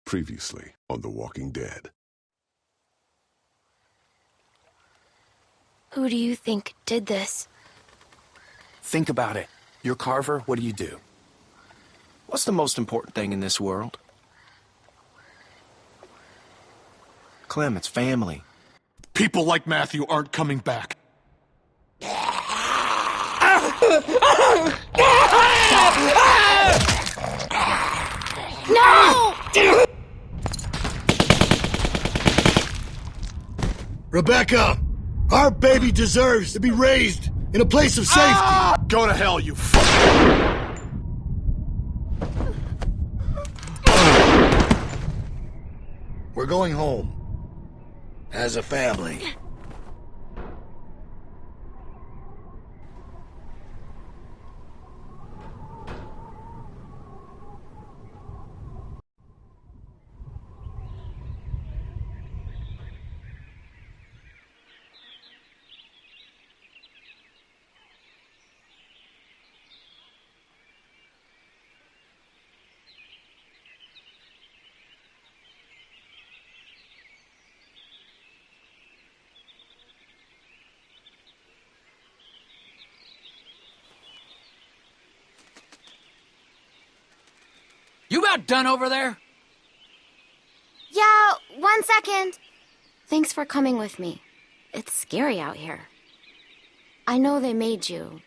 Previously on The Walking Dead. Who do you think did this? Think about it. You're Carver, what do you do? What's the most important thing in this world? Clem, it's family. People like Matthew aren't coming back. No! Rebecca, our baby deserves to be raised in a place of safety. Go to hell, you fuck. We're going home. As a family. You about done over there? Yeah, 1 second. Thanks for coming with me. It's scary out here. I know they made you.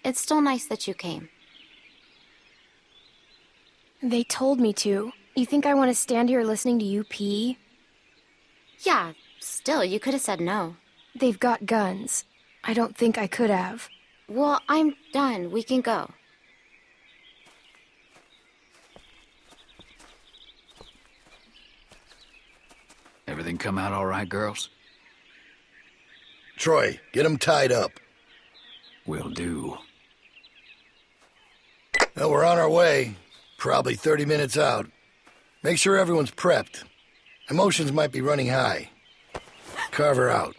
It's still nice that you came. They told me to. You think I want to stand here listening to you pee? Yeah, still, you could have said no. They've got guns. I don't think I could have. Well, I'm done. We can go. Everything come out all right, girls? Troy, get them tied up. Will do. Well, we're on our way. Probably 30 minutes out. Make sure everyone's prepped. Emotions might be running high. Carver out.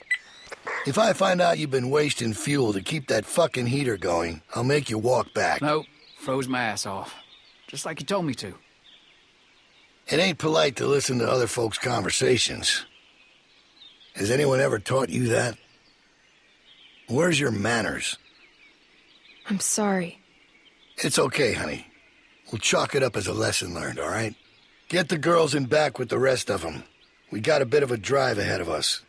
If I find out you've been wasting fuel to keep that fucking heater going, I'll make you walk back. Nope, froze my ass off. Just like you told me to. It ain't polite to listen to other folks' conversations. Has anyone ever taught you that? Where's your manners? I'm sorry. It's okay, honey. We'll chalk it up as a lesson learned, all right? Get the girls in back with the rest of them. We got a bit of a drive ahead of us.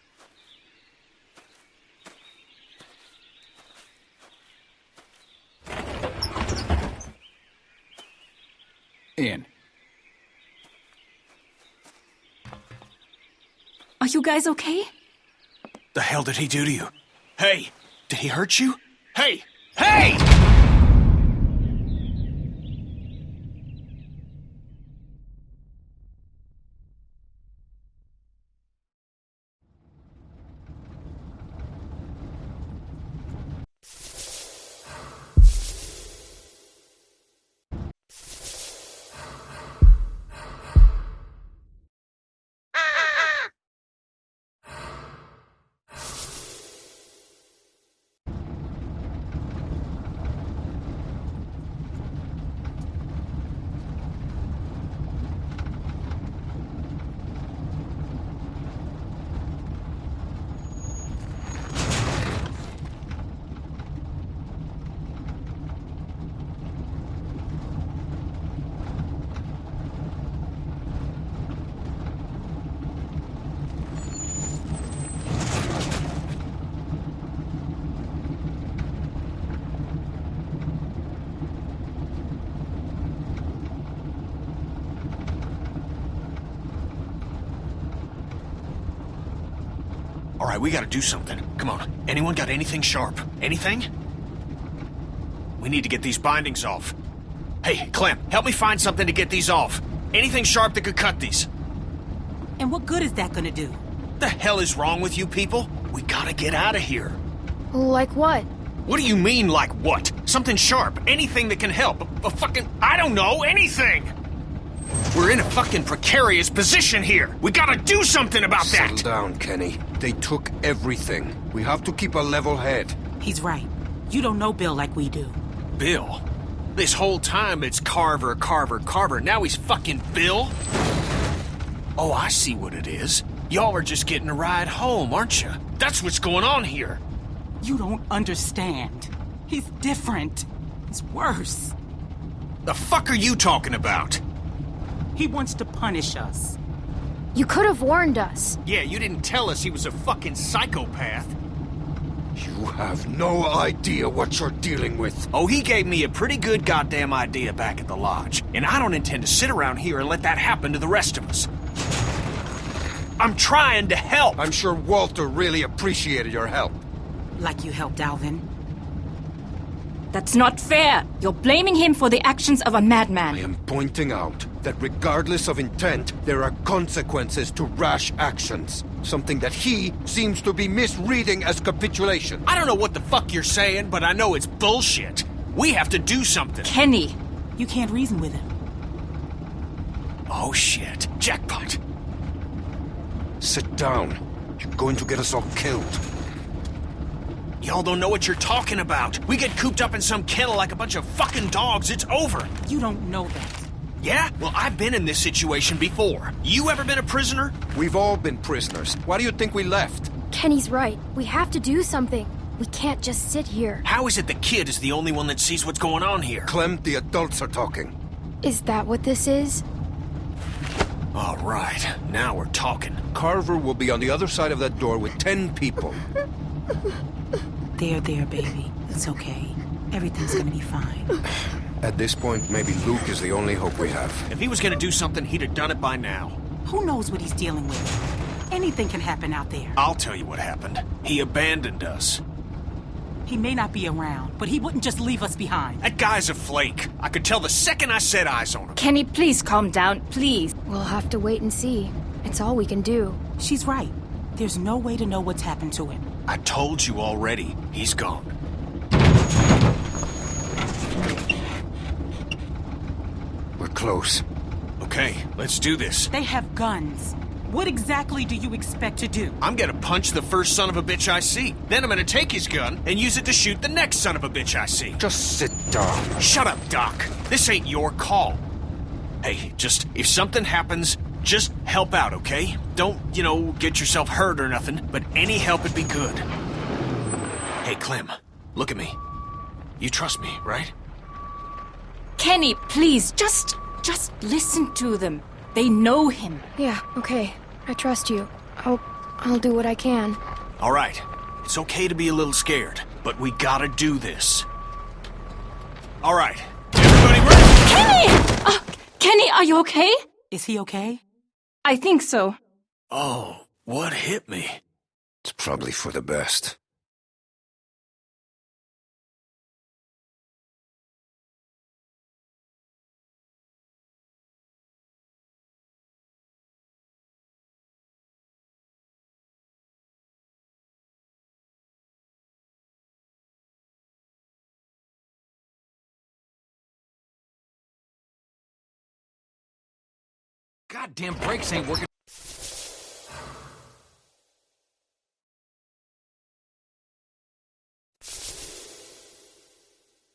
In. Are you guys okay? The hell did he do to you? Hey, did he hurt you? Hey! Hey! All right, we gotta do something. Come on. Anyone got anything sharp? Anything? We need to get these bindings off. Hey, Clem, help me find something to get these off. Anything sharp that could cut these. And what good is that gonna do? The hell is wrong with you people? We gotta get out of here. Like what? What do you mean, like what? Something sharp. Anything that can help. A fucking... I don't know, anything! We're in a fucking precarious position here. We gotta do something about that! Settle down, Kenny. They took everything. We have to keep a level head. He's right. You don't know Bill like we do. Bill? This whole time it's Carver, Carver, Carver. Now he's fucking Bill? Oh, I see what it is. Y'all are just getting a ride home, aren't you? That's what's going on here. You don't understand. He's different. He's worse. The fuck are you talking about? He wants to punish us. You could have warned us. Yeah, you didn't tell us he was a fucking psychopath. You have no idea what you're dealing with. Oh, he gave me a pretty good goddamn idea back at the lodge. And I don't intend to sit around here and let that happen to the rest of us. I'm trying to help. I'm sure Walter really appreciated your help. Like you helped Alvin. That's not fair. You're blaming him for the actions of a madman. I am pointing out that regardless of intent, there are consequences to rash actions. Something that he seems to be misreading as capitulation. I don't know what the fuck you're saying, but I know it's bullshit. We have to do something. Kenny. You can't reason with him. Oh shit. Jackpot. Sit down. You're going to get us all killed. Y'all don't know what you're talking about. We get cooped up in some kennel like a bunch of fucking dogs, it's over. You don't know that. Yeah? Well, I've been in this situation before. You ever been a prisoner? We've all been prisoners. Why do you think we left? Kenny's right. We have to do something. We can't just sit here. How is it the kid is the only one that sees what's going on here? Clem, the adults are talking. Is that what this is? All right, now we're talking. Carver will be on the other side of that door with 10 people. There, baby. It's okay. Everything's gonna be fine. At this point, maybe Luke is the only hope we have. If he was gonna do something, he'd have done it by now. Who knows what he's dealing with? Anything can happen out there. I'll tell you what happened. He abandoned us. He may not be around, but he wouldn't just leave us behind. That guy's a flake. I could tell the second I set eyes on him. Kenny, please calm down, please. We'll have to wait and see. It's all we can do. She's right. There's no way to know what's happened to him. I told you already. He's gone. We're close. Okay, let's do this. They have guns. What exactly do you expect to do? I'm gonna punch the first son of a bitch I see. Then I'm gonna take his gun and use it to shoot the next son of a bitch I see. Just sit down. Shut up, Doc. This ain't your call. Hey, just, if something happens, just help out, okay? Don't, get yourself hurt or nothing, but any help would be good. Hey, Clem, look at me. You trust me, right? Kenny, please, just listen to them. They know him. Yeah, okay. I trust you. I'll do what I can. All right. It's okay to be a little scared, but we gotta do this. All right. Everybody ready? Kenny! Kenny, are you okay? Is he okay? I think so. Oh, what hit me? It's probably for the best. Goddamn brakes ain't working.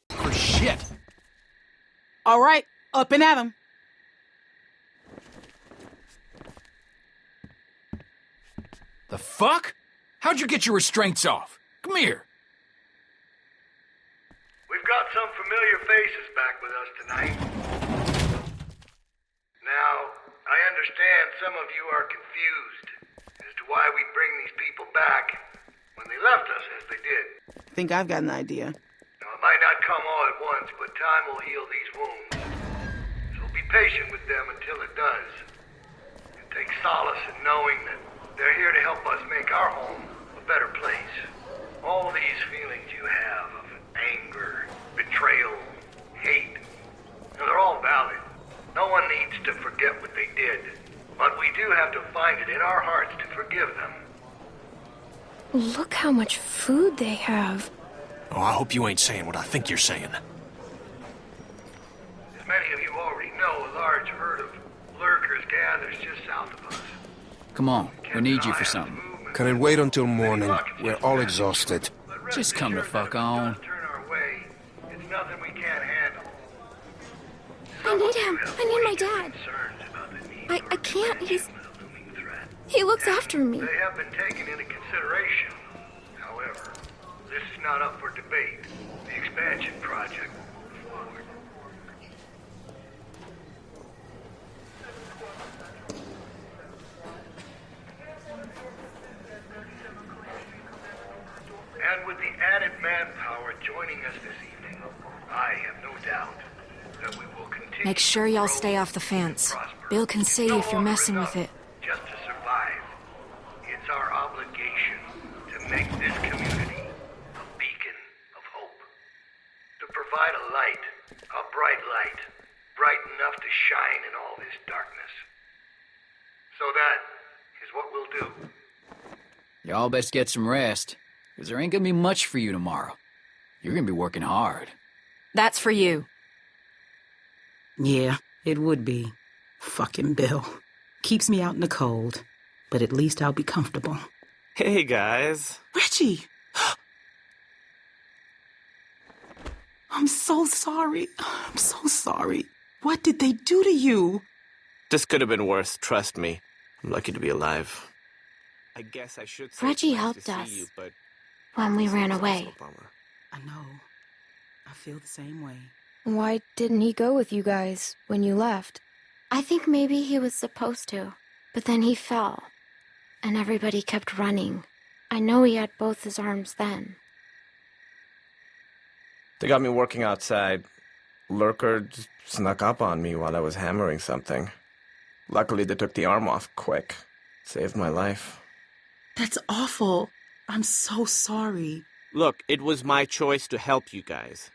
For shit. All right, up and at him. The fuck? How'd you get your restraints off? Come here. We've got some familiar faces back with us tonight. Now, I understand some of you are confused as to why we bring these people back when they left us as they did. I think I've got an idea. Now, it might not come all at once, but time will heal these wounds. So be patient with them until it does. And take solace in knowing that they're here to help us make our home a better place. All these feelings you have of anger, betrayal, hate, they're all valid. No one needs to forget what they did, but we do have to find it in our hearts to forgive them. Look how much food they have. Oh, I hope you ain't saying what I think you're saying. As many of you already know, a large herd of lurkers gathers just south of us. Come on, we need you for something. Can it wait until morning? We're all exhausted. Just come the fuck on. Turn our way. It's nothing we can't handle. I need him. I need my dad. Concerns about the need I can't. He looks after me. They have been taken into consideration. However, this is not up for debate. The expansion project will move forward. And with the added manpower joining us this evening, I have no doubt that we will continue. Make sure y'all stay off the fence. Bill can see you if you're messing with it. Just to survive. It's our obligation to make this community a beacon of hope. To provide a light, a bright light, bright enough to shine in all this darkness. So that is what we'll do. Y'all best get some rest, because there ain't gonna be much for you tomorrow. You're gonna be working hard. That's for you. Yeah, it would be. Fucking Bill. Keeps me out in the cold, but at least I'll be comfortable. Hey, guys. Reggie! I'm so sorry. I'm so sorry. What did they do to you? This could have been worse, trust me. I'm lucky to be alive. I guess I should say Reggie it's nice helped to see us you, but when we ran it's also away. a bummer. I know. I feel the same way. Why didn't he go with you guys when you left? I think maybe he was supposed to, but then he fell, and everybody kept running. I know he had both his arms then. They got me working outside. Lurker just snuck up on me while I was hammering something. Luckily, they took the arm off quick. Saved my life. That's awful. I'm so sorry. Look, it was my choice to help you guys.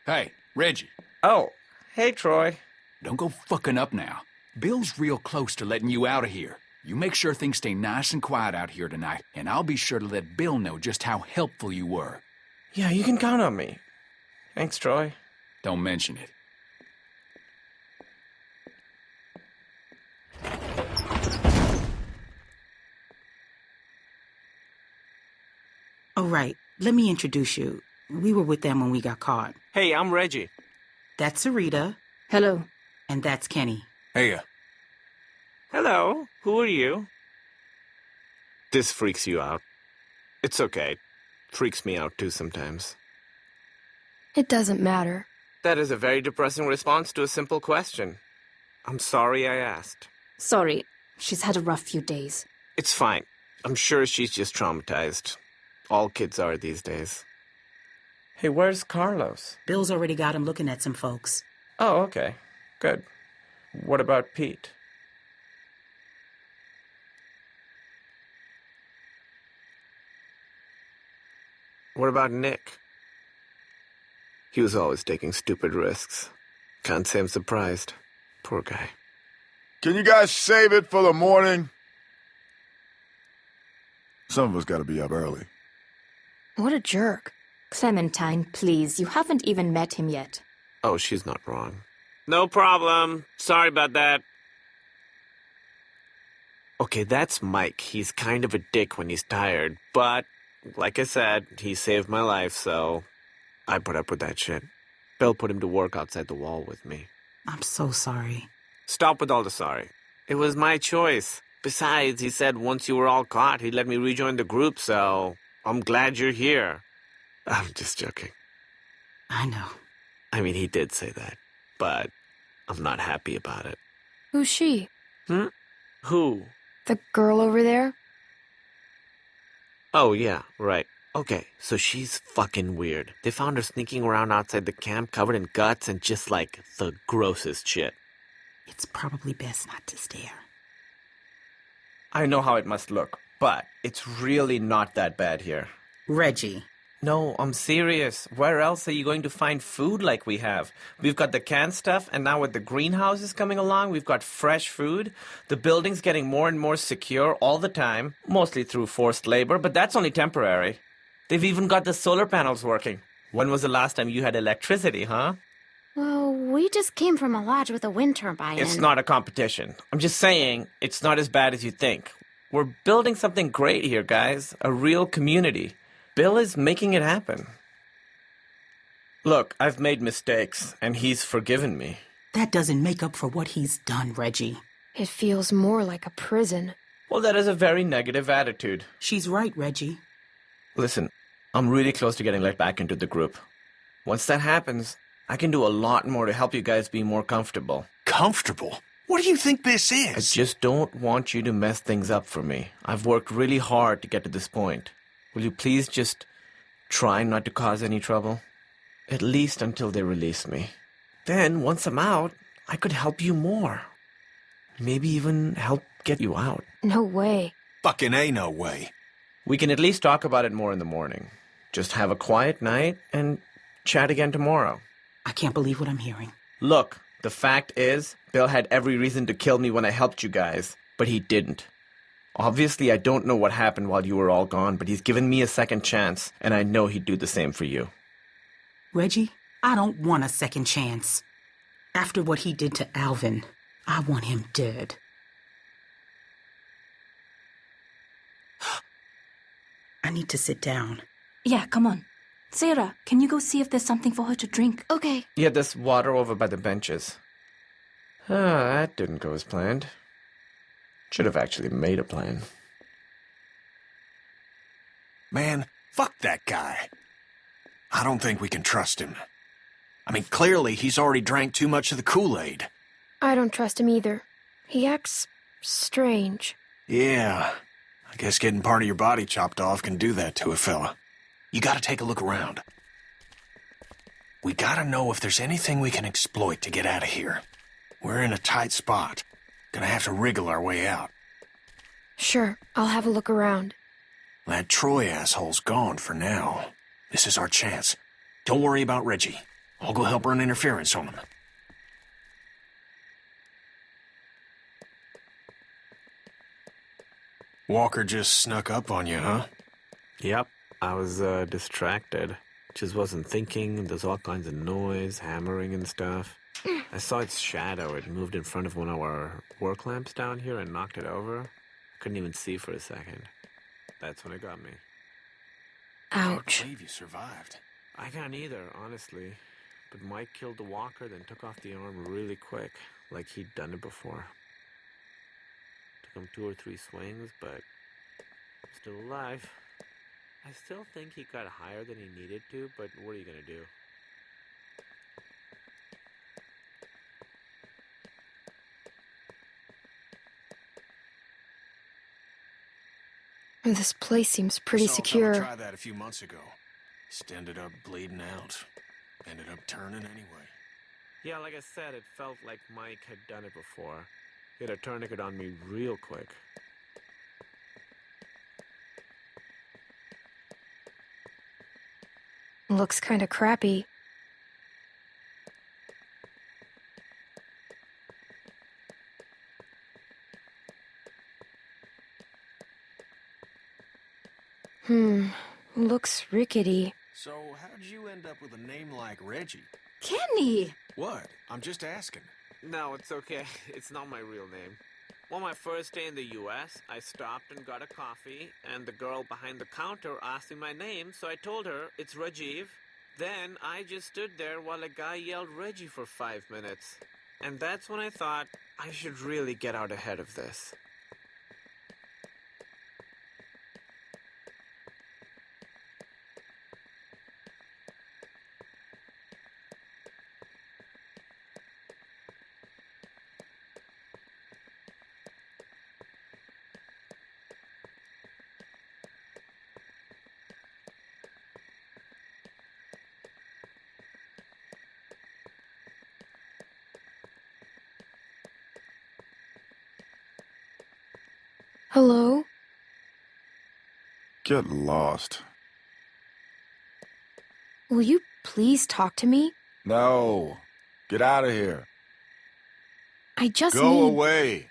Hey, Reggie. Oh, hey, Troy. Don't go fucking up now. Bill's real close to letting you out of here. You make sure things stay nice and quiet out here tonight, and I'll be sure to let Bill know just how helpful you were. Yeah, you can count on me. Thanks, Troy. Don't mention it. Oh, right. Let me introduce you. We were with them when we got caught. Hey, I'm Reggie. That's Sarita. Hello. And that's Kenny. Hey, Hello. Who are you? This freaks you out. It's okay. Freaks me out too sometimes. It doesn't matter. That is a very depressing response to a simple question. I'm sorry I asked. Sorry. She's had a rough few days. It's fine. I'm sure she's just traumatized. All kids are these days. Hey, where's Carlos? Bill's already got him looking at some folks. Oh, okay. Good. What about Pete? What about Nick? He was always taking stupid risks. Can't say I'm surprised. Poor guy. Can you guys save it for the morning? Some of us gotta be up early. What a jerk. Clementine, please. You haven't even met him yet. Oh, she's not wrong. No problem. Sorry about that. Okay, that's Mike. He's kind of a dick when he's tired, but like I said, he saved my life, so I put up with that shit. Bill put him to work outside the wall with me. I'm so sorry. Stop with all the sorry. It was my choice. Besides, he said once you were all caught, he'd let me rejoin the group, so I'm glad you're here. I'm just joking. I know. I mean, he did say that, but I'm not happy about it. Who's she? Who? The girl over there? Oh, yeah, right. Okay, so she's fucking weird. They found her sneaking around outside the camp covered in guts and just like the grossest shit. It's probably best not to stare. I know how it must look, but it's really not that bad here. Reggie. No, I'm serious. Where else are you going to find food like we have? We've got the canned stuff, and now with the greenhouses coming along, we've got fresh food. The building's getting more and more secure all the time, mostly through forced labor, but that's only temporary. They've even got the solar panels working. When was the last time you had electricity, huh? Well, we just came from a lodge with a wind turbine. It's not a competition. I'm just saying, it's not as bad as you think. We're building something great here, guys. A real community. Bill is making it happen. Look, I've made mistakes, and he's forgiven me. That doesn't make up for what he's done, Reggie. It feels more like a prison. Well, that is a very negative attitude. She's right, Reggie. Listen, I'm really close to getting let back into the group. Once that happens, I can do a lot more to help you guys be more comfortable. Comfortable? What do you think this is? I just don't want you to mess things up for me. I've worked really hard to get to this point. Will you please just try not to cause any trouble? At least until they release me. Then, once I'm out, I could help you more. Maybe even help get you out. No way. Fucking A, no way. We can at least talk about it more in the morning. Just have a quiet night and chat again tomorrow. I can't believe what I'm hearing. Look, the fact is, Bill had every reason to kill me when I helped you guys, but he didn't. Obviously, I don't know what happened while you were all gone, but he's given me a second chance, and I know he'd do the same for you. Reggie, I don't want a second chance. After what he did to Alvin, I want him dead. I need to sit down. Yeah, come on. Sarah, can you go see if there's something for her to drink? Okay. Yeah, there's water over by the benches. That didn't go as planned. Should have actually made a plan. Man, fuck that guy. I don't think we can trust him. I mean, clearly he's already drank too much of the Kool-Aid. I don't trust him either. He acts strange. Yeah, I guess getting part of your body chopped off can do that to a fella. You gotta take a look around. We gotta know if there's anything we can exploit to get out of here. We're in a tight spot. Gonna have to wriggle our way out. Sure, I'll have a look around. That Troy asshole's gone for now. This is our chance. Don't worry about Reggie. I'll go help run interference on him. Walker just snuck up on you, huh? Yep, I was distracted. Just wasn't thinking. There's all kinds of noise, hammering and stuff. I saw its shadow. It moved in front of one of our work lamps down here and knocked it over. Couldn't even see for a second. That's when it got me. I Ouch. can't believe you survived. I can't either, honestly. But Mike killed the walker, then took off the arm really quick, like he'd done it before. Took him 2 or 3 swings, but I'm still alive. I still think he got higher than he needed to, but what are you gonna do? This place seems pretty Saw a fella secure. try that a few months ago. Just ended up bleeding out. Ended up turning anyway. Yeah, like I said, it felt like Mike had done it before. He had a tourniquet on me real quick. Looks kinda crappy. Looks rickety. So, how'd you end up with a name like Reggie? Kenny! What? I'm just asking. No, it's okay. It's not my real name. On my first day in the U.S., I stopped and got a coffee, and the girl behind the counter asked me my name, so I told her it's Rajiv. Then I just stood there while a guy yelled Reggie for 5 minutes. And that's when I thought I should really get out ahead of this. Hello? Get lost. Will you please talk to me? No. Get out of here. I just Go need... away.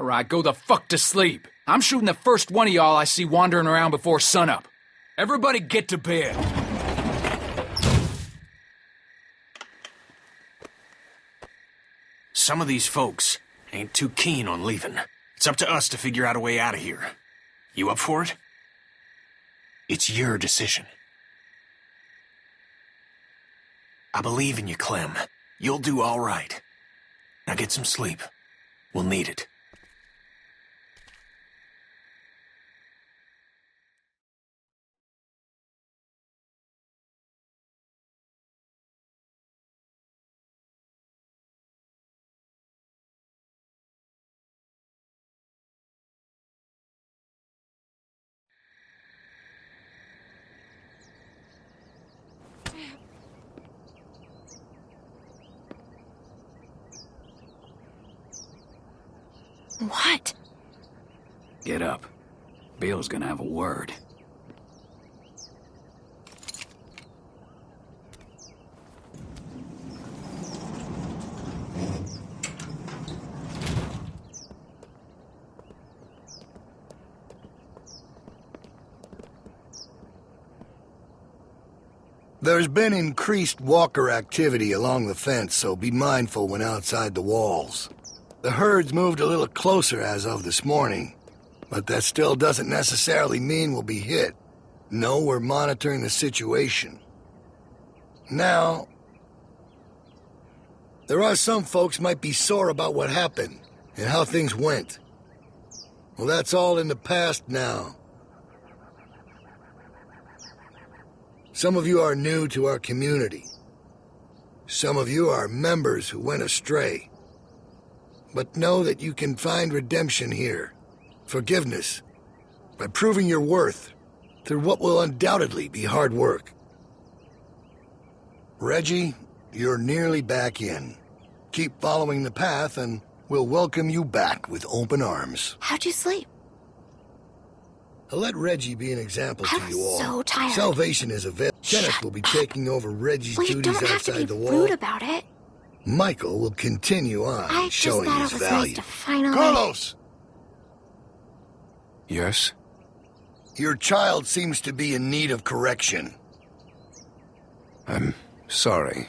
right, go the fuck to sleep. I'm shooting the first one of y'all I see wandering around before sunup. Everybody get to bed. Some of these folks ain't too keen on leaving. It's up to us to figure out a way out of here. You up for it? It's your decision. I believe in you, Clem. You'll do all right. Now get some sleep. We'll need it. What? Get up. Bill's gonna have a word. There's been increased walker activity along the fence, so be mindful when outside the walls. The herd's moved a little closer as of this morning, but that still doesn't necessarily mean we'll be hit. No, we're monitoring the situation. Now, there are some folks might be sore about what happened and how things went. Well, that's all in the past now. Some of you are new to our community. Some of you are members who went astray. But know that you can find redemption here, forgiveness, by proving your worth through what will undoubtedly be hard work. Reggie, you're nearly back in. Keep following the path and we'll welcome you back with open arms. How'd you sleep? I'll let Reggie be an example to you all. I'm so tired. Salvation is available. Kenneth will be taking over Reggie's duties don't have outside to the be wall. rude about it. Michael will continue on I just showing thought his it was value. nice to finally... Carlos! Yes? Your child seems to be in need of correction. I'm sorry.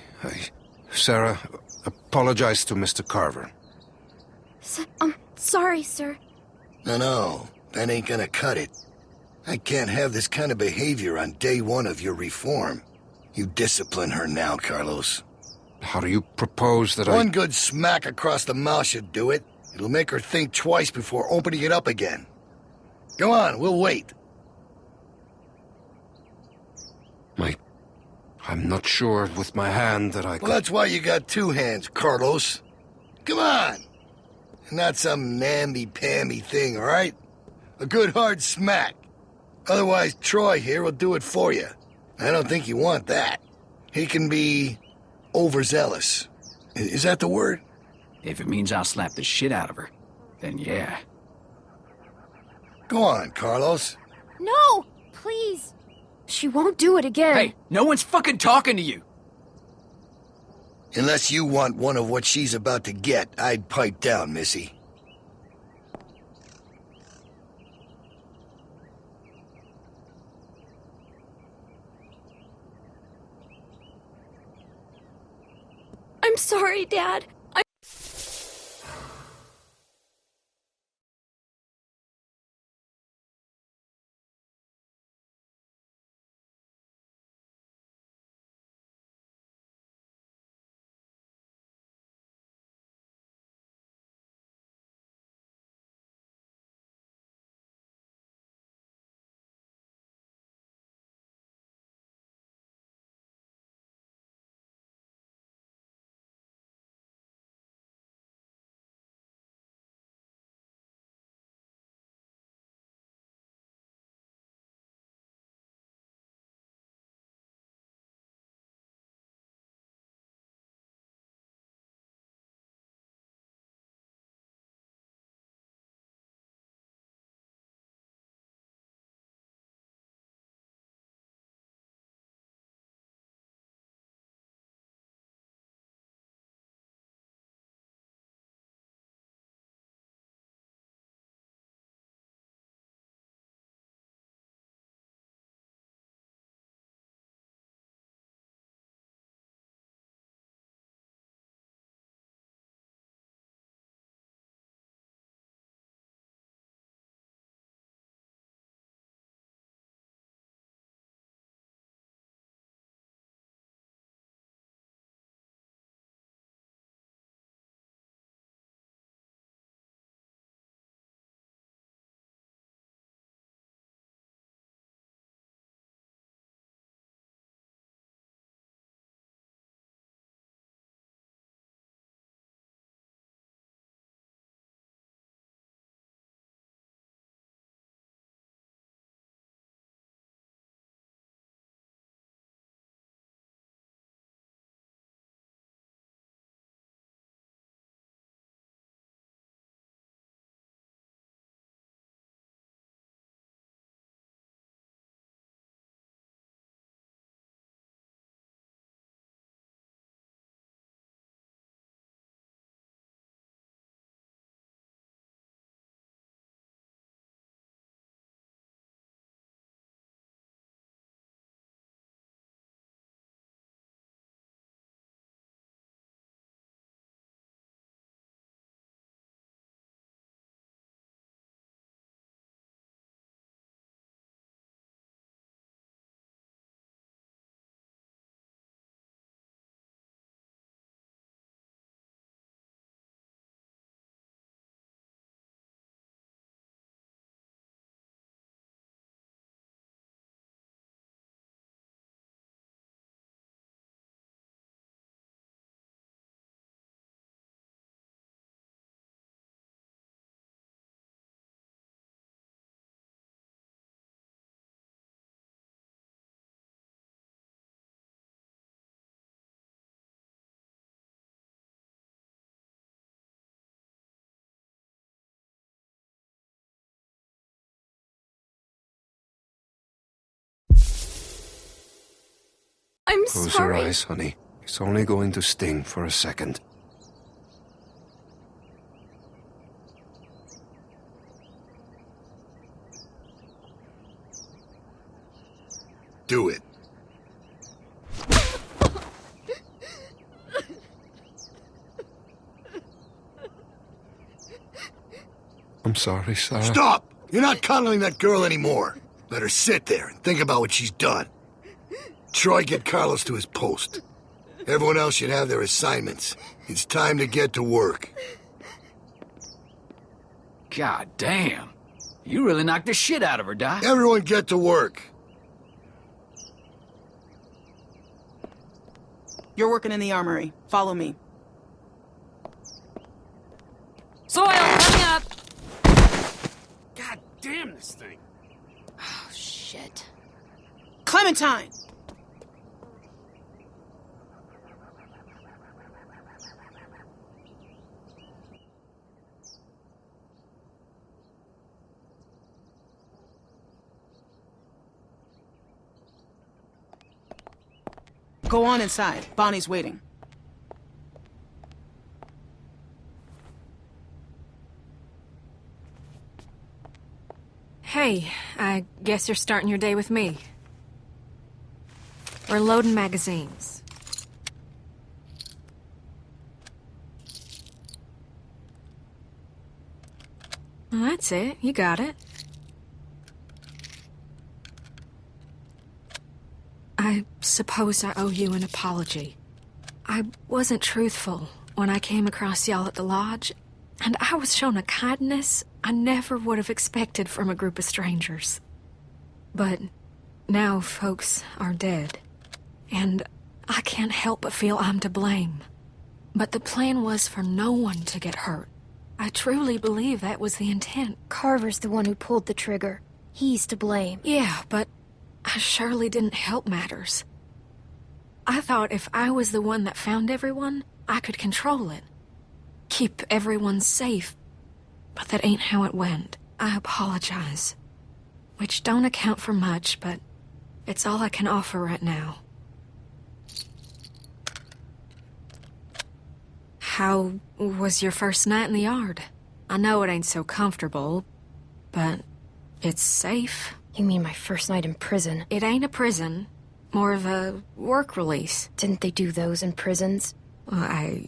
Sarah, apologize to Mr. Carver. Sorry, sir. No, that ain't gonna cut it. I can't have this kind of behavior on day one of your reform. You discipline her now, Carlos. How do you propose that One good smack across the mouth should do it. It'll make her think twice before opening it up again. Go on, we'll wait. I'm not sure with my hand that I could... Well, that's why you got two hands, Carlos. Come on. Not some namby-pamby thing, all right? A good hard smack. Otherwise, Troy here will do it for you. I don't think you want that. He can be overzealous. Is that the word? If it means I'll slap the shit out of her, then yeah. Go on, Carlos. No! Please! She won't do it again. Hey, no one's fucking talking to you! Unless you want one of what she's about to get, I'd pipe down, Missy. I'm sorry, Dad. I'm Close sorry. your eyes, honey. It's only going to sting for a second. Do it. I'm sorry, Sarah. Stop! You're not cuddling that girl anymore. Let her sit there and think about what she's done. Troy, get Carlos to his post. Everyone else should have their assignments. It's time to get to work. God damn. You really knocked the shit out of her, Doc. Everyone get to work. You're working in the armory. Follow me. Soil, hurry up! God damn this thing. Oh, shit. Clementine! Go on inside. Bonnie's waiting. Hey, I guess you're starting your day with me. We're loading magazines. Well, that's it. You got it. I suppose I owe you an apology. I wasn't truthful when I came across y'all at the lodge, and I was shown a kindness I never would have expected from a group of strangers. But now folks are dead, and I can't help but feel I'm to blame. But the plan was for no one to get hurt. I truly believe that was the intent. Carver's the one who pulled the trigger. He's to blame. Yeah, but I surely didn't help matters. I thought if I was the one that found everyone, I could control it. Keep everyone safe. But that ain't how it went. I apologize. Which don't account for much, but it's all I can offer right now. How was your first night in the yard? I know it ain't so comfortable, but it's safe. You mean my first night in prison? It ain't a prison. More of a work release. Didn't they do those in prisons? Well,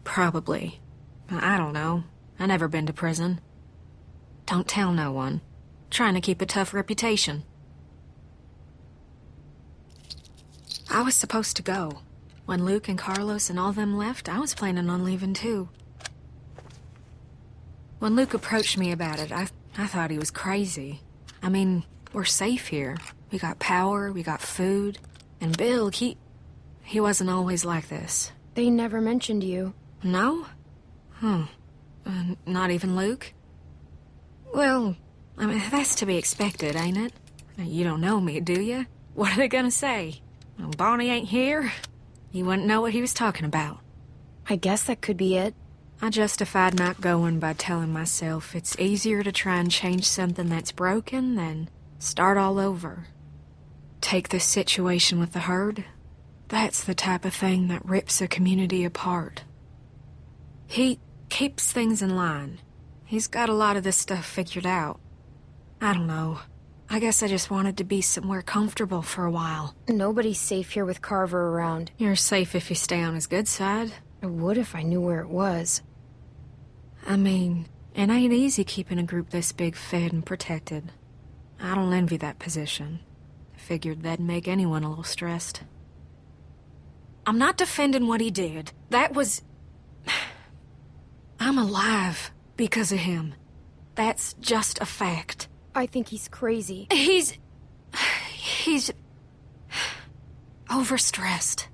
probably. I don't know. I never been to prison. Don't tell no one. Trying to keep a tough reputation. I was supposed to go. When Luke and Carlos and all them left, I was planning on leaving too. When Luke approached me about it, I thought he was crazy. I mean, we're safe here. We got power, we got food. And Bill, he wasn't always like this. They never mentioned you. No? Not even Luke? Well, I mean, that's to be expected, ain't it? You don't know me, do you? What are they gonna say? Well, Bonnie ain't here? He wouldn't know what he was talking about. I guess that could be it. I justified not going by telling myself it's easier to try and change something that's broken than start all over. Take this situation with the herd. That's the type of thing that rips a community apart. He keeps things in line. He's got a lot of this stuff figured out. I don't know. I guess I just wanted to be somewhere comfortable for a while. Nobody's safe here with Carver around. You're safe if you stay on his good side. I would if I knew where it was. I mean, it ain't easy keeping a group this big fed and protected. I don't envy that position. I figured that'd make anyone a little stressed. I'm not defending what he did. That was... I'm alive because of him. That's just a fact. I think he's crazy. He's overstressed.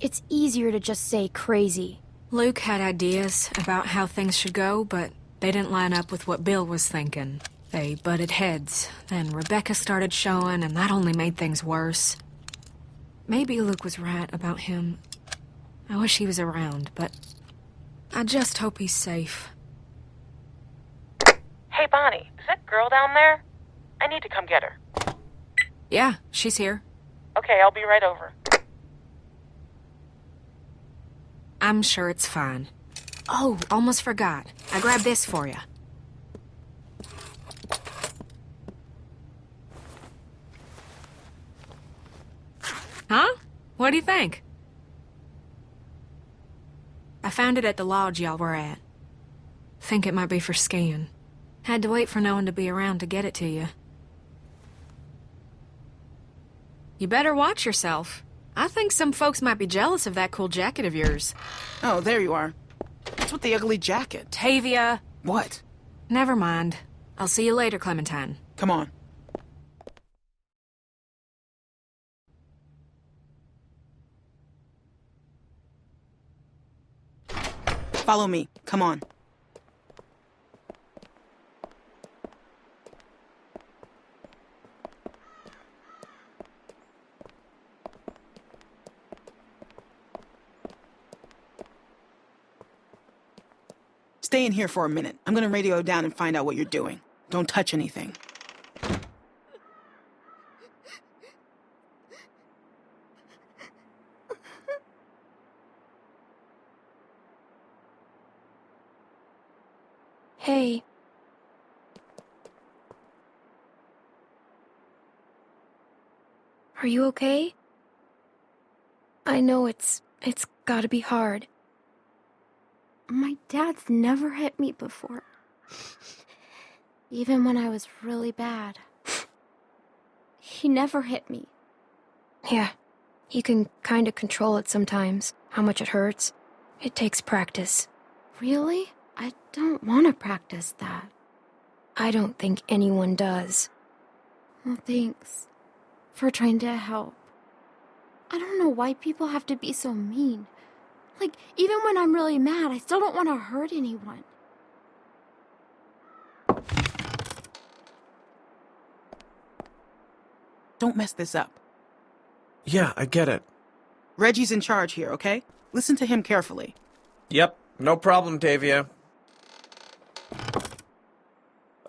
It's easier to just say crazy. Luke had ideas about how things should go, but they didn't line up with what Bill was thinking. They butted heads. Then Rebecca started showing, and that only made things worse. Maybe Luke was right about him. I wish he was around, but I just hope he's safe. Hey, Bonnie, is that girl down there? I need to come get her. Yeah, she's here. Okay, I'll be right over. I'm sure it's fine. Oh, almost forgot. I grabbed this for you. Huh? What do you think? I found it at the lodge y'all were at. Think it might be for skiing. Had to wait for no one to be around to get it to you. You better watch yourself. I think some folks might be jealous of that cool jacket of yours. Oh, there you are. What's with the ugly jacket? Tavia! What? Never mind. I'll see you later, Clementine. Come on. Follow me. Come on. Stay in here for a minute. I'm gonna radio down and find out what you're doing. Don't touch anything. Hey. Are you okay? I know it's gotta be hard. My dad's never hit me before. Even when I was really bad. He never hit me. Yeah, you can kinda control it sometimes, how much it hurts. It takes practice. Really? I don't want to practice that. I don't think anyone does. Well, thanks for trying to help. I don't know why people have to be so mean. Like, even when I'm really mad, I still don't want to hurt anyone. Don't mess this up. Yeah, I get it. Reggie's in charge here, okay? Listen to him carefully. Yep, no problem, Tavia.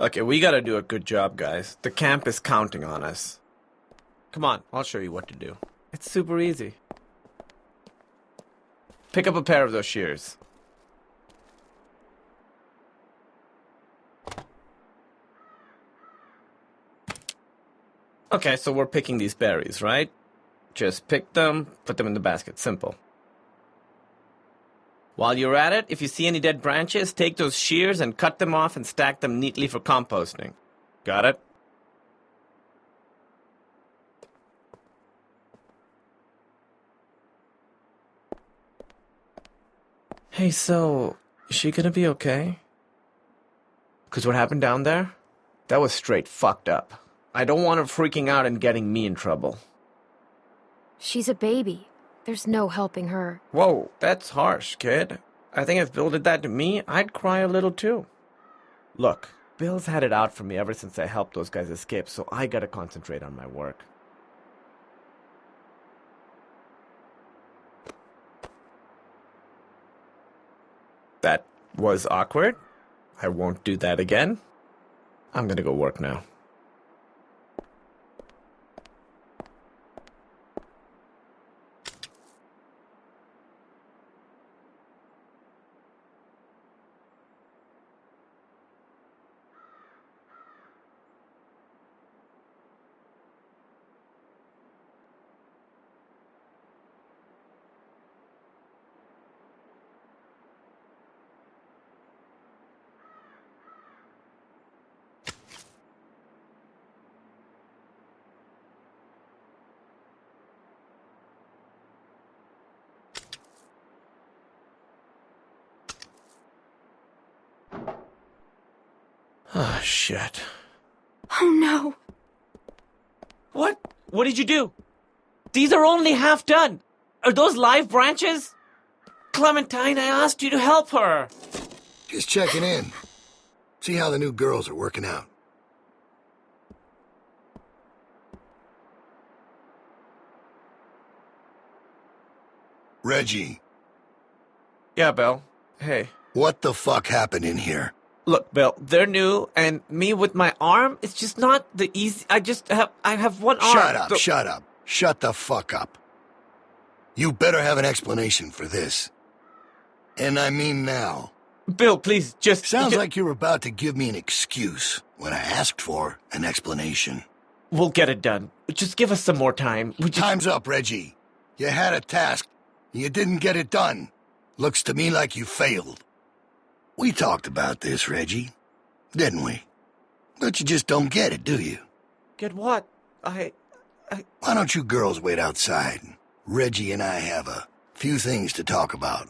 Okay, we gotta do a good job, guys. The camp is counting on us. Come on, I'll show you what to do. It's super easy. Pick up a pair of those shears. Okay, so we're picking these berries, right? Just pick them, put them in the basket. Simple. While you're at it, if you see any dead branches, take those shears and cut them off and stack them neatly for composting. Got it? Hey, so, is she gonna be okay? 'Cause what happened down there? That was straight fucked up. I don't want her freaking out and getting me in trouble. She's a baby. There's no helping her. Whoa, that's harsh, kid. I think if Bill did that to me, I'd cry a little too. Look, Bill's had it out for me ever since I helped those guys escape, so I gotta concentrate on my work. That was awkward. I won't do that again. I'm gonna go work now. Oh, shit. Oh, no. What? What did you do? These are only half done. Are those live branches? Clementine, I asked you to help her. Just checking in. See how the new girls are working out. Reggie. Yeah, Bill. Hey. What the fuck happened in here? Look, Bill, they're new, and me with my arm, it's just not the easy... I have one arm. Shut up. Shut the fuck up. You better have an explanation for this. And I mean now. Bill, please, just... Sounds like you're about to give me an excuse when I asked for an explanation. We'll get it done. Just give us some more time. Time's up, Reggie. You had a task. You didn't get it done. Looks to me like you failed. We talked about this, Reggie. Didn't we? But you just don't get it, do you? Get what? Why don't you girls wait outside? Reggie and I have a few things to talk about.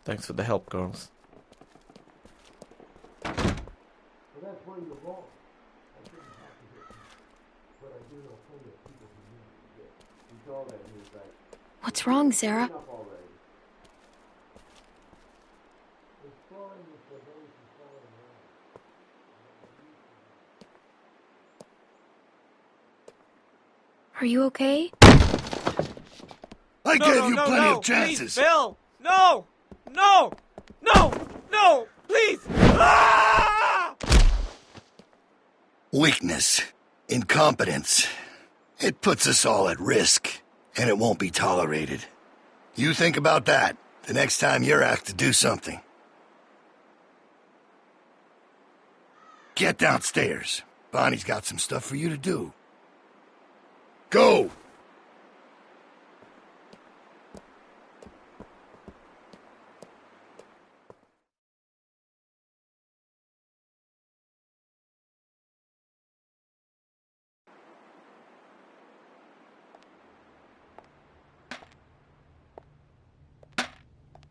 Thanks for the help, girls. What's wrong, Sarah? Are you okay? I gave you plenty of chances. Please, Bill! No! No! No! No! Please! Ah! Weakness, incompetence. It puts us all at risk, and it won't be tolerated. You think about that the next time you're asked to do something. Get downstairs. Bonnie's got some stuff for you to do. Go!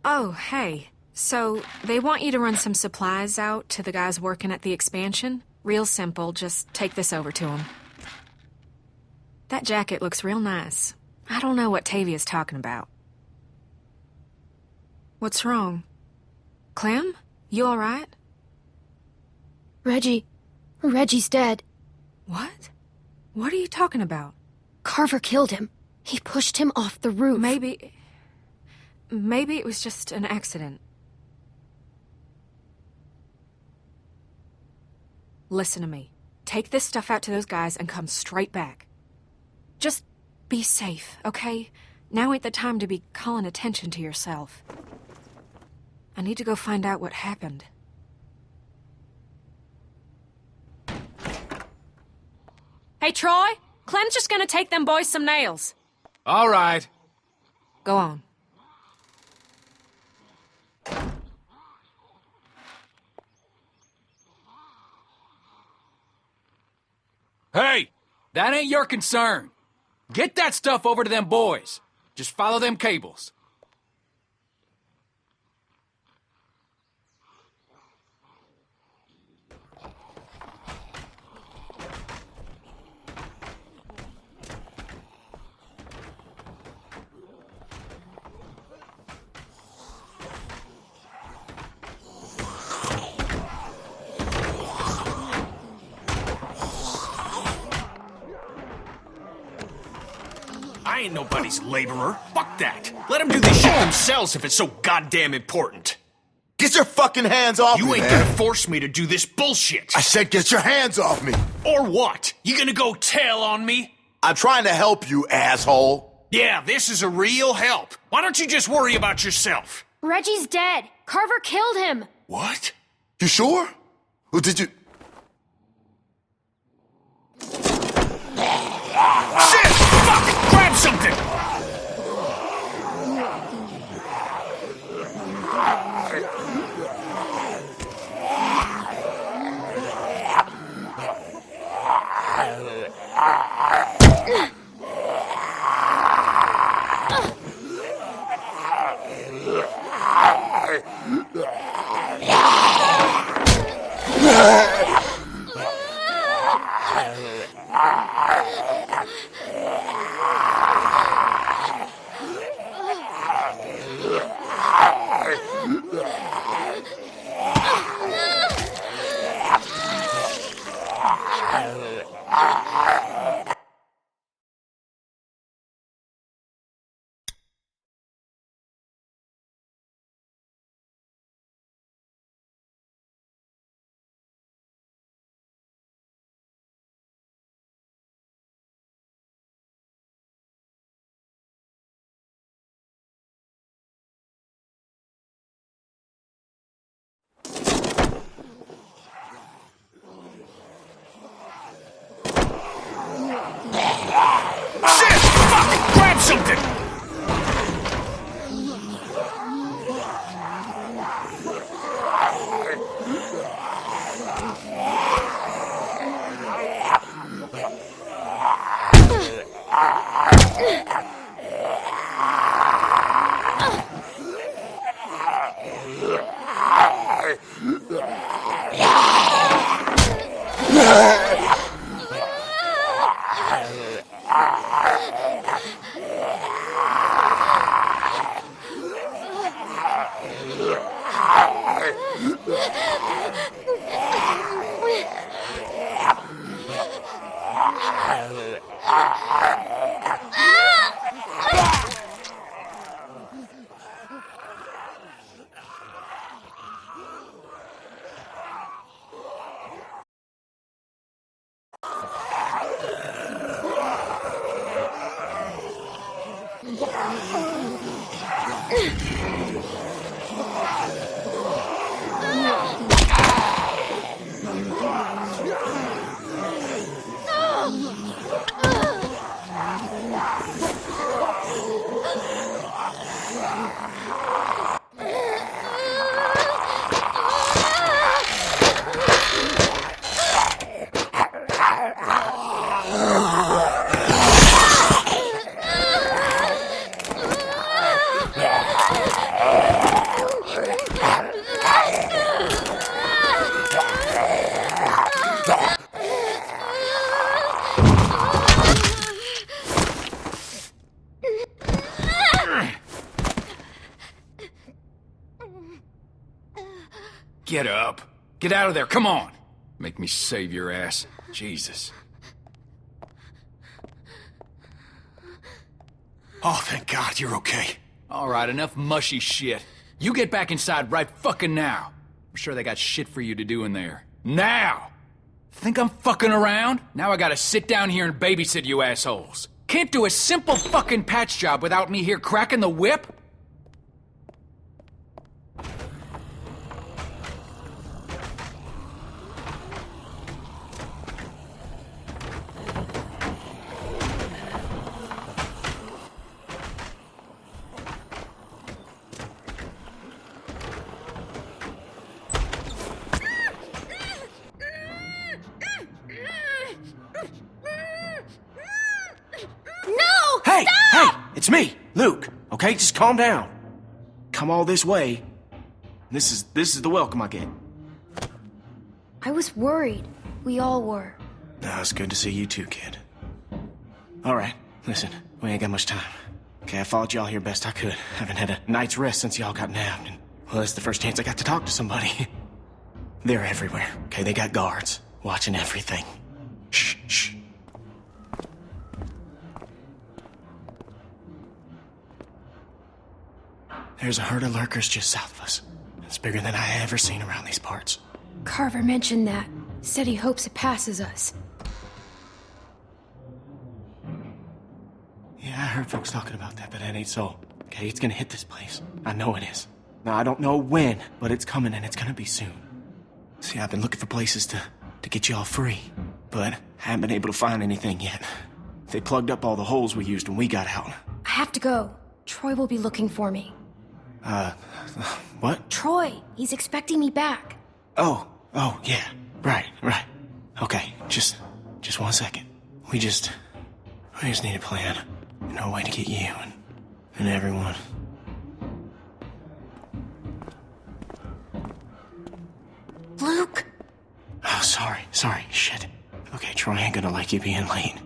Oh, hey. So, they want you to run some supplies out to the guys working at the expansion? Real simple, just take this over to them. That jacket looks real nice. I don't know what Tavia's talking about. What's wrong? Clem? You alright? Reggie's dead. What? What are you talking about? Carver killed him. He pushed him off the roof. Maybe it was just an accident. Listen to me. Take this stuff out to those guys and come straight back. Just be safe, okay? Now ain't the time to be calling attention to yourself. I need to go find out what happened. Hey, Troy! Clem's just gonna take them boys some nails. All right. Go on. Hey! That ain't your concern. Get that stuff over to them boys. Just follow them cables. I ain't nobody's laborer. Fuck that. Let them do this shit themselves if it's so goddamn important. Get your fucking hands off me, You ain't man. gonna force me to do this bullshit. I said get your hands off me. Or what? You gonna go tell on me? I'm trying to help you, asshole. Yeah, this is a real help. Why don't you just worry about yourself? Reggie's dead. Carver killed him. What? You sure? Or did you... Shit! Fuck! Grab something! something! Get up. Get out of there, come on! Make me save your ass. Jesus. Oh, thank God you're okay. All right, enough mushy shit. You get back inside right fucking now. I'm sure they got shit for you to do in there. Now! Think I'm fucking around? Now I gotta sit down here and babysit you assholes. Can't do a simple fucking patch job without me here cracking the whip? Hey! Hey! It's me, Luke. Okay, just calm down. Come all this way. This is the welcome I get. I was worried. We all were. No, it's good to see you too, kid. All right, listen, we ain't got much time. Okay, I followed y'all here best I could. Haven't had a night's rest since y'all got nabbed, and well, that's the first chance I got to talk to somebody. They're everywhere. Okay, they got guards watching everything. Shh, shh. There's a herd of lurkers just south of us. It's bigger than I ever seen around these parts. Carver mentioned that. Said he hopes it passes us. Yeah, I heard folks talking about that, but that ain't so. Okay, it's gonna hit this place. I know it is. Now, I don't know when, but it's coming and it's gonna be soon. See, I've been looking for places to get y'all free, but haven't been able to find anything yet. They plugged up all the holes we used when we got out. I have to go. Troy will be looking for me. What? Troy, he's expecting me back. Oh, yeah. Right. Okay, just 1 second. We just need a plan. No way to get you and everyone. Luke! Oh, sorry, shit. Okay, Troy ain't gonna like you being late.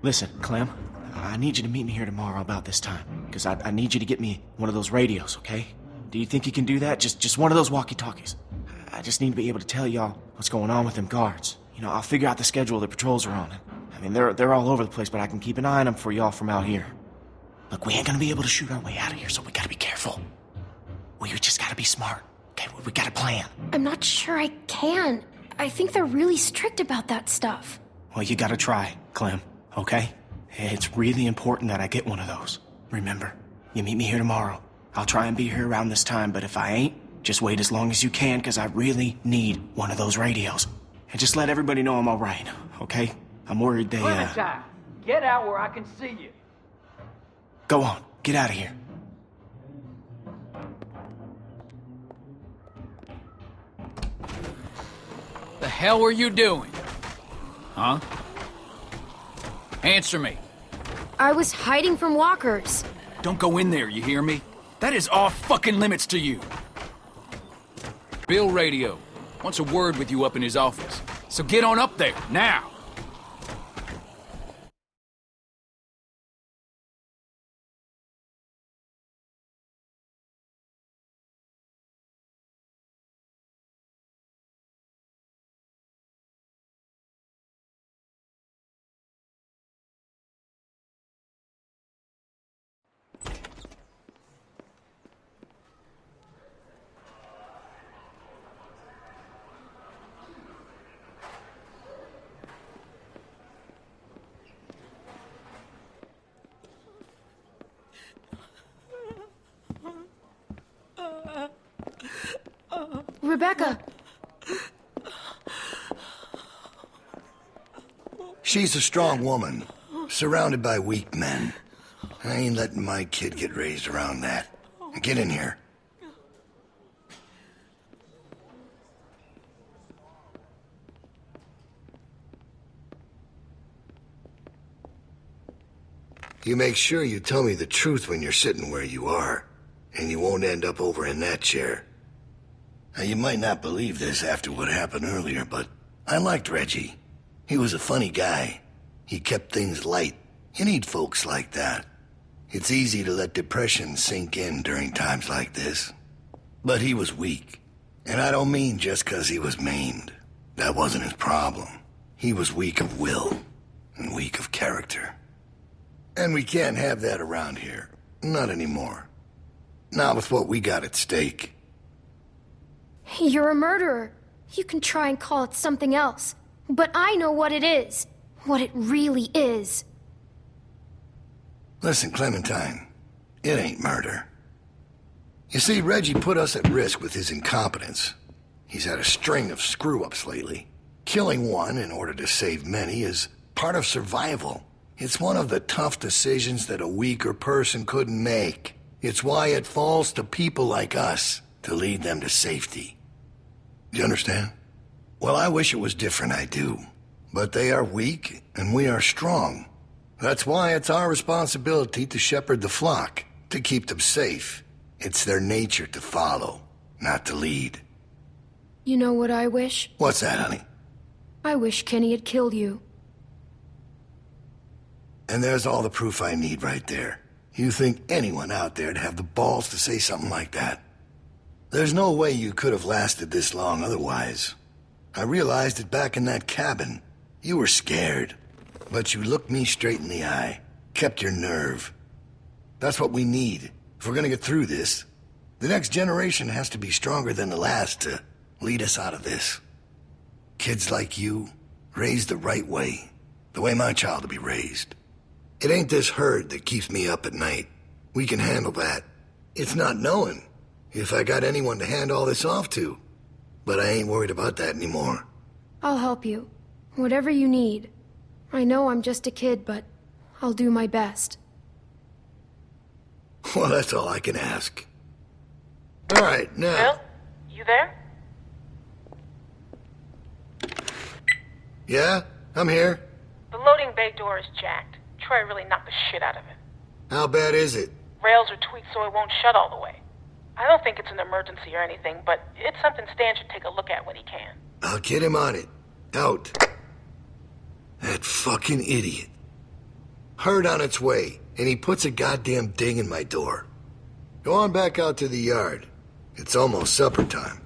Listen, Clem, I need you to meet me here tomorrow about this time, because I need you to get me one of those radios, okay? Do you think you can do that? Just one of those walkie-talkies. I just need to be able to tell y'all what's going on with them guards. You know, I'll figure out the schedule the patrols are on. I mean, they're all over the place, but I can keep an eye on them for y'all from out here. Look, we ain't gonna be able to shoot our way out of here, so we gotta be careful. We just gotta be smart, okay? We got a plan. I'm not sure I can. I think they're really strict about that stuff. Well, you gotta try, Clem, okay? It's really important that I get one of those. Remember, you meet me here tomorrow. I'll try and be here around this time, but if I ain't, just wait as long as you can, because I really need one of those radios. And just let everybody know I'm all right, okay? I'm worried they, Clementine, get out where I can see you. Go on, get out of here. The hell were you doing? Huh? Answer me. I was hiding from walkers. Don't go in there, you hear me? That is off fucking limits to you. Bill Radio wants a word with you up in his office. So get on up there, now! Rebecca! She's a strong woman, surrounded by weak men. I ain't letting my kid get raised around that. Get in here. You make sure you tell me the truth when you're sitting where you are, and you won't end up over in that chair. Now, you might not believe this after what happened earlier, but I liked Reggie. He was a funny guy. He kept things light. You need folks like that. It's easy to let depression sink in during times like this. But he was weak. And I don't mean just 'cause he was maimed. That wasn't his problem. He was weak of will and weak of character. And we can't have that around here. Not anymore. Not with what we got at stake. You're a murderer. You can try and call it something else. But I know what it is. What it really is. Listen, Clementine. It ain't murder. You see, Reggie put us at risk with his incompetence. He's had a string of screw-ups lately. Killing one in order to save many is part of survival. It's one of the tough decisions that a weaker person couldn't make. It's why it falls to people like us to lead them to safety. You understand? Well, I wish it was different, I do. But they are weak, and we are strong. That's why it's our responsibility to shepherd the flock, to keep them safe. It's their nature to follow, not to lead. You know what I wish? What's that, honey? I wish Kenny had killed you. And there's all the proof I need right there. You think anyone out there'd have the balls to say something like that? There's no way you could have lasted this long otherwise. I realized it back in that cabin. You were scared, but you looked me straight in the eye, kept your nerve. That's what we need. If we're gonna get through this, the next generation has to be stronger than the last to lead us out of this. Kids like you, raised the right way, the way my child will be raised. It ain't this herd that keeps me up at night. We can handle that. It's not knowing if I got anyone to hand all this off to. But I ain't worried about that anymore. I'll help you. Whatever you need. I know I'm just a kid, but I'll do my best. Well, that's all I can ask. All right, now... Bill? You there? Yeah? I'm here. The loading bay door is jacked. Troy really knocked the shit out of it. How bad is it? Rails are tweaked so it won't shut all the way. I don't think it's an emergency or anything, but it's something Stan should take a look at when he can. I'll get him on it. Out. That fucking idiot. Herd on its way, and he puts a goddamn ding in my door. Go on back out to the yard. It's almost supper time.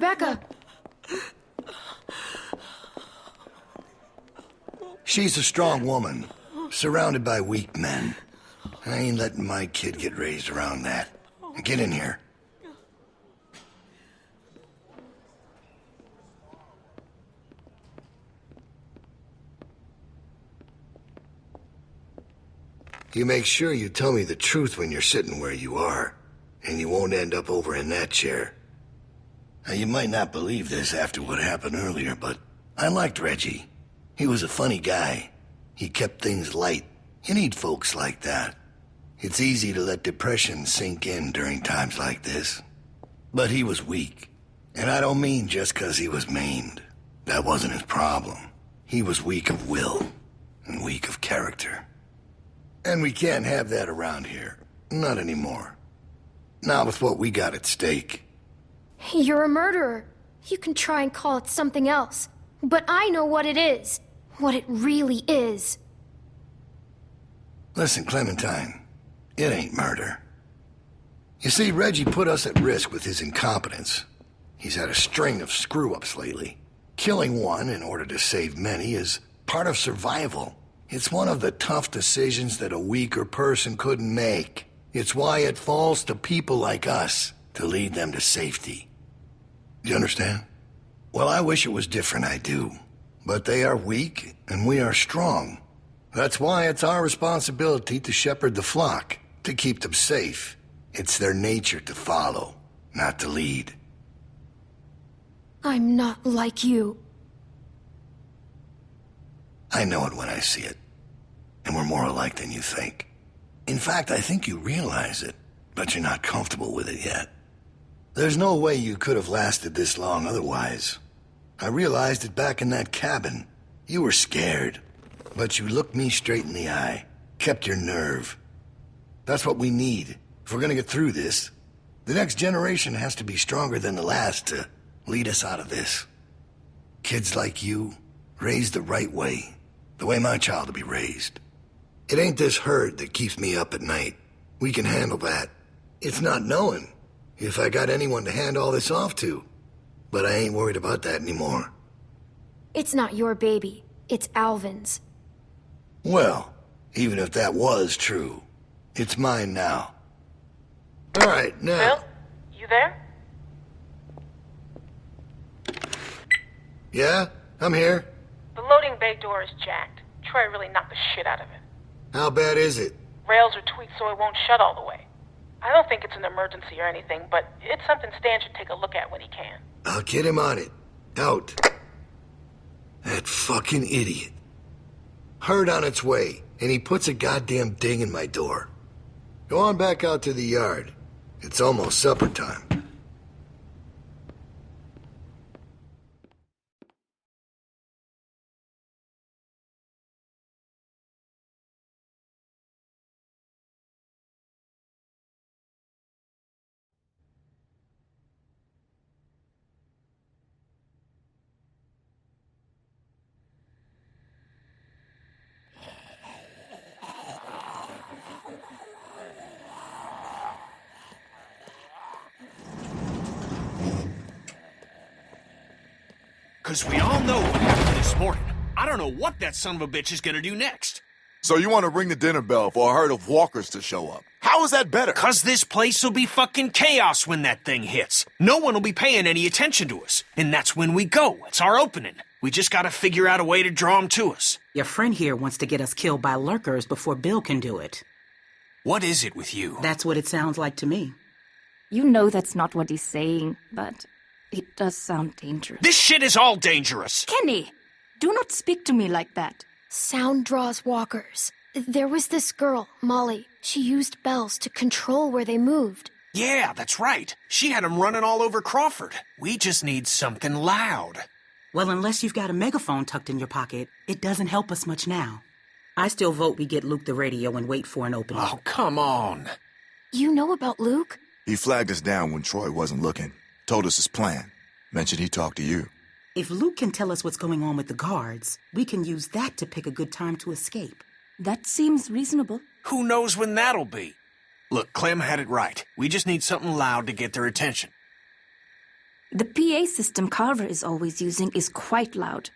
Rebecca! She's a strong woman, surrounded by weak men. I ain't letting my kid get raised around that. Get in here. You make sure you tell me the truth when you're sitting where you are, and you won't end up over in that chair. Now, you might not believe this after what happened earlier, but I liked Reggie. He was a funny guy. He kept things light. You need folks like that. It's easy to let depression sink in during times like this. But he was weak. And I don't mean just 'cause he was maimed. That wasn't his problem. He was weak of will, and weak of character. And we can't have that around here. Not anymore. Not with what we got at stake. You're a murderer. You can try and call it something else. But I know what it is. What it really is. Listen, Clementine. It ain't murder. You see, Reggie put us at risk with his incompetence. He's had a string of screw-ups lately. Killing one in order to save many is part of survival. It's one of the tough decisions that a weaker person couldn't make. It's why it falls to people like us to lead them to safety. You understand? Well, I wish it was different, I do. But they are weak, and we are strong. That's why it's our responsibility to shepherd the flock, to keep them safe. It's their nature to follow, not to lead. I'm not like you. I know it when I see it. And we're more alike than you think. In fact, I think you realize it, but you're not comfortable with it yet. There's no way you could have lasted this long otherwise. I realized it back in that cabin. You were scared, but you looked me straight in the eye, kept your nerve. That's what we need if we're gonna get through this. The next generation has to be stronger than the last to lead us out of this. Kids like you, raised the right way, the way my child will be raised. It ain't this hurt that keeps me up at night. We can handle that. It's not knowing if I got anyone to hand all this off to. But I ain't worried about that anymore. It's not your baby. It's Alvin's. Well, even if that was true, it's mine now. All right, now... Bill? You there? Yeah? I'm here. The loading bay door is jacked. Troy really knocked the shit out of it. How bad is it? Rails are tweaked so it won't shut all the way. I don't think it's an emergency or anything, but it's something Stan should take a look at when he can. I'll get him on it. Out. That fucking idiot. Heard on its way, and he puts a goddamn ding in my door. Go on back out to the yard. It's almost supper time. Because we all know what happened this morning. I don't know what that son of a bitch is gonna do next. So you want to ring the dinner bell for a herd of walkers to show up? How is that better? Because this place will be fucking chaos when that thing hits. No one will be paying any attention to us. And that's when we go. It's our opening. We just gotta figure out a way to draw them to us. Your friend here wants to get us killed by lurkers before Bill can do it. What is it with you? That's what it sounds like to me. You know that's not what he's saying, but it does sound dangerous. This shit is all dangerous. Kenny, do not speak to me like that. Sound draws walkers. There was this girl, Molly. She used bells to control where they moved. Yeah, that's right. She had them running all over Crawford. We just need something loud. Well, unless you've got a megaphone tucked in your pocket, it doesn't help us much now. I still vote we get Luke the radio and wait for an opening. Oh, come on. You know about Luke? He flagged us down when Troy wasn't looking. Told us his plan. Mentioned he talked to you. If Luke can tell us what's going on with the guards, we can use that to pick a good time to escape. That seems reasonable. Who knows when that'll be? Look, Clem had it right. We just need something loud to get their attention. The PA system Carver is always using is quite loud.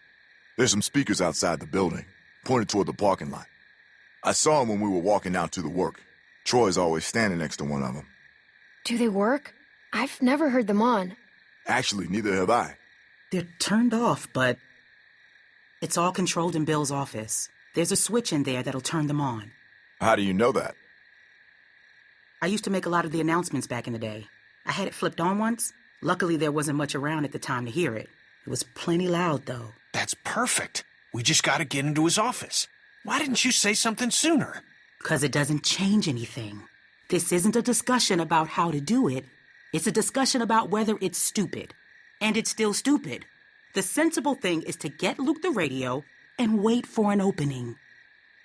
There's some speakers outside the building, pointed toward the parking lot. I saw them when we were walking out to the work. Troy's always standing next to one of them. Do they work? I've never heard them on. Actually, neither have I. They're turned off, but it's all controlled in Bill's office. There's a switch in there that'll turn them on. How do you know that? I used to make a lot of the announcements back in the day. I had it flipped on once. Luckily, there wasn't much around at the time to hear it. It was plenty loud, though. That's perfect. We just gotta get into his office. Why didn't you say something sooner? Because it doesn't change anything. This isn't a discussion about how to do it. It's a discussion about whether it's stupid. And it's still stupid. The sensible thing is to get Luke the radio and wait for an opening.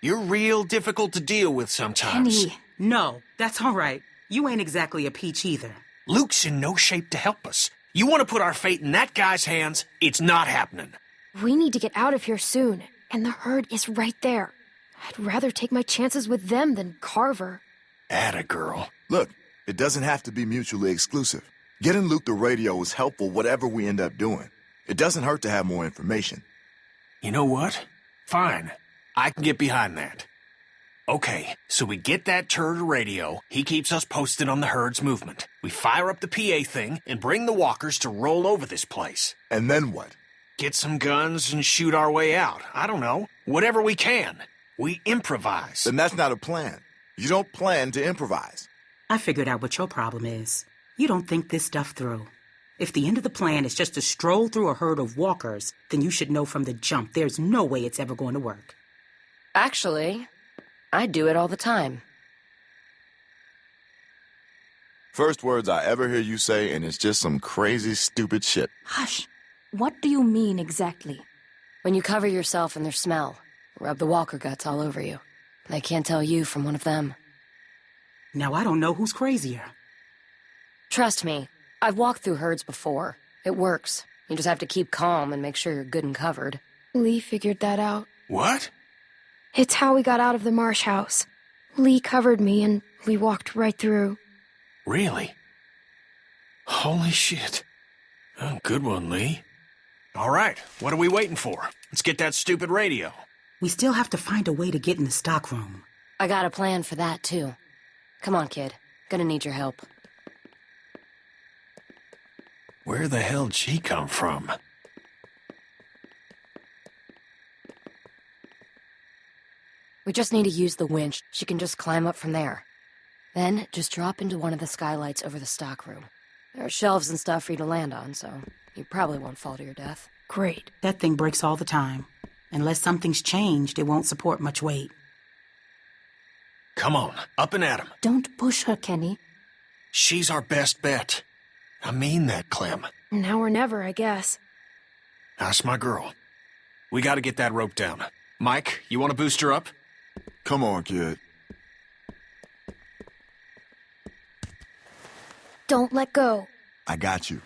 You're real difficult to deal with sometimes. Kenny. No, that's all right. You ain't exactly a peach either. Luke's in no shape to help us. You want to put our fate in that guy's hands? It's not happening. We need to get out of here soon, and the herd is right there. I'd rather take my chances with them than Carver. Atta girl. Look, it doesn't have to be mutually exclusive. Getting Luke the radio is helpful whatever we end up doing. It doesn't hurt to have more information. You know what? Fine. I can get behind that. Okay, so we get that turd a radio. He keeps us posted on the herd's movement. We fire up the PA thing and bring the walkers to roll over this place. And then what? Get some guns and shoot our way out. I don't know. Whatever we can. We improvise. Then that's not a plan. You don't plan to improvise. I figured out what your problem is. You don't think this stuff through. If the end of the plan is just to stroll through a herd of walkers, then you should know from the jump there's no way it's ever going to work. Actually, I do it all the time. First words I ever hear you say, and it's just some crazy, stupid shit. Hush. What do you mean exactly? When you cover yourself in their smell, rub the walker guts all over you. They can't tell you from one of them. Now I don't know who's crazier. Trust me, I've walked through herds before. It works. You just have to keep calm and make sure you're good and covered. Lee figured that out. What? It's how we got out of the marsh house. Lee covered me and we walked right through. Really? Holy shit. Oh, good one, Lee. All right, what are we waiting for? Let's get that stupid radio. We still have to find a way to get in the stockroom. I got a plan for that, too. Come on, kid. Gonna need your help. Where the hell'd she come from? We just need to use the winch. She can just climb up from there. Then, just drop into one of the skylights over the stockroom. There are shelves and stuff for you to land on, so you probably won't fall to your death. Great. That thing breaks all the time. Unless something's changed, it won't support much weight. Come on, up and at 'em. Don't push her, Kenny. She's our best bet. I mean that, Clem. Now or never, I guess. That's my girl. We gotta get that rope down. Mike, you want to boost her up? Come on, kid. Don't let go. I got you.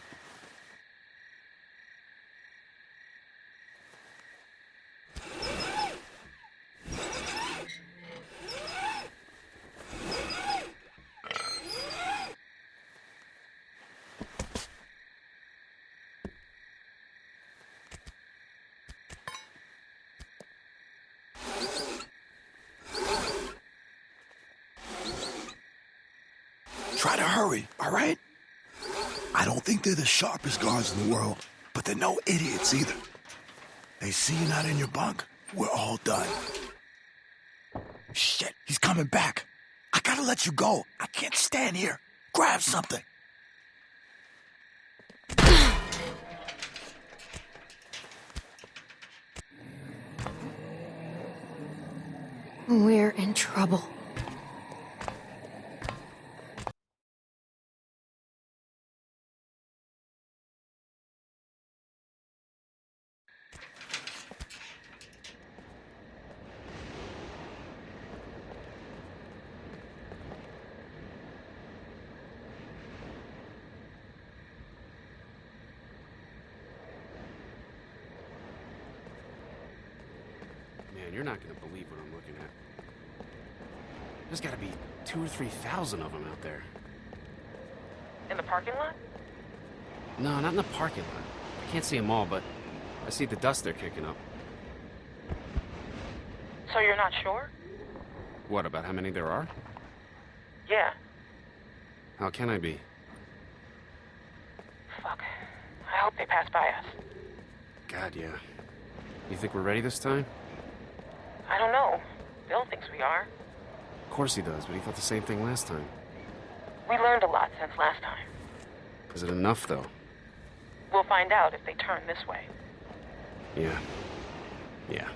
Try to hurry, all right? I don't think they're the sharpest guards in the world, but they're no idiots either. They see you not in your bunk, we're all done. Shit, he's coming back. I gotta let you go. I can't stand here. Grab something. We're in trouble. Man, you're not gonna believe what I'm looking at. There's gotta be 2,000 or 3,000 of them out there. In the parking lot? No, not in the parking lot. I can't see them all, but I see the dust they're kicking up. So you're not sure? What, about how many there are? Yeah. How can I be? Fuck. I hope they pass by us. God, yeah. You think we're ready this time? I don't know. Bill thinks we are. Of course he does, but he thought the same thing last time. We learned a lot since last time. Is it enough, though? We'll find out if they turn this way. Yeah. Yeah.